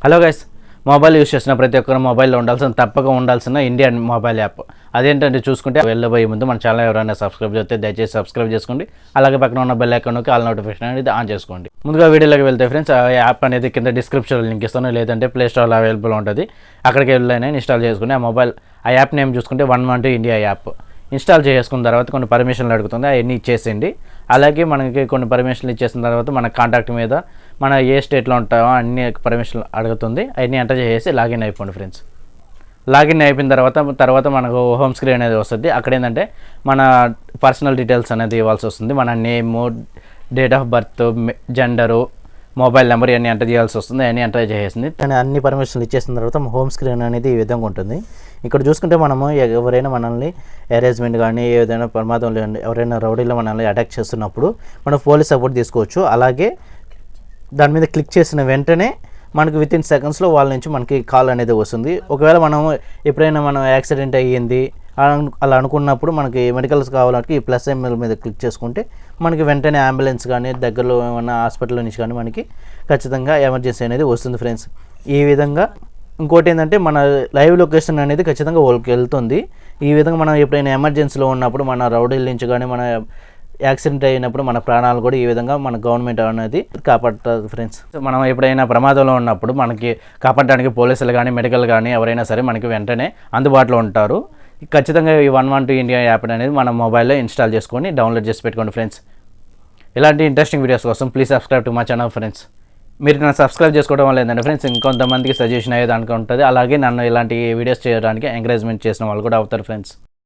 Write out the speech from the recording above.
Hello guys, mobile use చేసిన ప్రతి ఒక్కరు మొబైల్లో తప్పక ఉండాల్సిన ఇండియన్ మొబైల్ యాప్ అదేంటంటే చూసుకుంటే వెళ్ళబోయే ముందు మన ఛానల్ ఎవరైనా సబ్స్క్రైబ్ చేస్తే దయచేసి సబ్స్క్రైబ్ చేసుకోండి. అలాగే పక్కన ఉన్న బెల్ ఐకాన్ నొక్కి ఆల్ నోటిఫికేషన్ అనేది ఆన్ చేసుకోండి. ముందుగా వీడియోలోకి వెళ్తే ఫ్రెండ్స్, ఆ యాప్ అనేది కింద డిస్క్రిప్షన్లో లింక్ ఇస్తాను, లేదంటే ప్లే స్టోర్లో అవైలబుల్ ఉంటుంది. అక్కడికి వెళ్ళైనా ఇన్స్టాల్ చేసుకుని ఆ యాప్ నేమ్ చూసుకుంటే 112 ఇండియా యాప్ ఇన్స్టాల్ చేసుకున్న తర్వాత కొన్ని పర్మిషన్లు అడుగుతుంది, అవన్నీ ఇచ్చేసేయండి. అలాగే మనకి కొన్ని పర్మిషన్లు ఇచ్చేసిన తర్వాత మన కాంటాక్ట్ మీద మన ఏ స్టేట్లో ఉంటామో అన్ని పర్మిషన్లు అడుగుతుంది. అవన్నీ ఎంటర్ చేసి లాగిన్ అయిపోండి ఫ్రెండ్స్. లాగిన్ అయిపోయిన తర్వాత మనకు హోమ్ స్క్రీన్ అనేది వస్తుంది. అక్కడ ఏంటంటే మన పర్సనల్ డీటెయిల్స్ అనేది ఇవ్వాల్సి వస్తుంది. మన name, date of birth, gender, mobile number ఇవన్నీ ఎంటర్ చేయాల్సి వస్తుంది. అవన్నీ ఎంటర్ చేసేసింది. కానీ అన్ని పర్మిషన్లు ఇచ్చేసిన తర్వాత హోమ్ స్క్రీన్ అనేది ఈ విధంగా ఉంటుంది. ఇక్కడ చూసుకుంటే మనము ఎవరైనా మనల్ని అరేంజ్మెంట్ కానీ ఏదైనా ప్రమాదంలో ఎవరైనా రౌడీలో మనల్ని అటాక్ చేస్తున్నప్పుడు మనం పోలీస్ సపోర్ట్ తీసుకోవచ్చు. అలాగే దాని మీద క్లిక్ చేసిన వెంటనే మనకు వితిన్ సెకండ్స్లో వాళ్ళ నుంచి మనకి కాల్ అనేది వస్తుంది. ఒకవేళ మనం ఎప్పుడైనా మనం యాక్సిడెంట్ అయ్యింది అలా అనుకున్నప్పుడు మనకి మెడికల్స్ కావాలంటే ఈ ప్లస్ ఎంఎల్ మీద క్లిక్ చేసుకుంటే మనకి వెంటనే అంబులెన్స్ కానీ దగ్గరలో ఏమైనా హాస్పిటల్ నుంచి కానీ మనకి ఖచ్చితంగా ఎమర్జెన్సీ అనేది వస్తుంది ఫ్రెండ్స్. ఈ విధంగా ఇంకోటి ఏంటంటే మన లైవ్ లొకేషన్ అనేది ఖచ్చితంగా వాళ్ళకి వెళ్తుంది. ఈ విధంగా మనం ఎప్పుడైనా ఎమర్జెన్సీలో ఉన్నప్పుడు మన రౌడీల నుంచి కానీ మన యాక్సిడెంట్ అయినప్పుడు మన ప్రాణాలు కూడా ఈ విధంగా మన గవర్నమెంట్ అనేది కాపాడుతుంది ఫ్రెండ్స్. మనం ఎప్పుడైనా ప్రమాదంలో ఉన్నప్పుడు మనకి కాపాడడానికి పోలీసులు కానీ మెడికల్ కానీ ఎవరైనా సరే మనకి వెంటనే అందుబాటులో ఉంటారు. ఖచ్చితంగా ఈ 112 ఇండియా యాప్ అనేది మన మొబైల్లో ఇన్స్టాల్ చేసుకొని డౌన్లోడ్ చేసి పెట్టుకోండి ఫ్రెండ్స్. ఇలాంటి ఇంట్రెస్టింగ్ వీడియోస్ కోసం please subscribe to my channel friends. మీరు నన్ను సబ్స్క్రైబ్ చేసుకోవడం వల్ల ఏంటంటే ఫ్రెండ్స్ ఇంకొంతమందికి సజెషన్ అయ్యేదానికి ఉంటుంది. అలాగే నన్ను ఇలాంటి వీడియోస్ చేయడానికి ఎంకరేజ్మెంట్ చేసిన వాళ్ళు కూడా అవుతారు ఫ్రెండ్స్.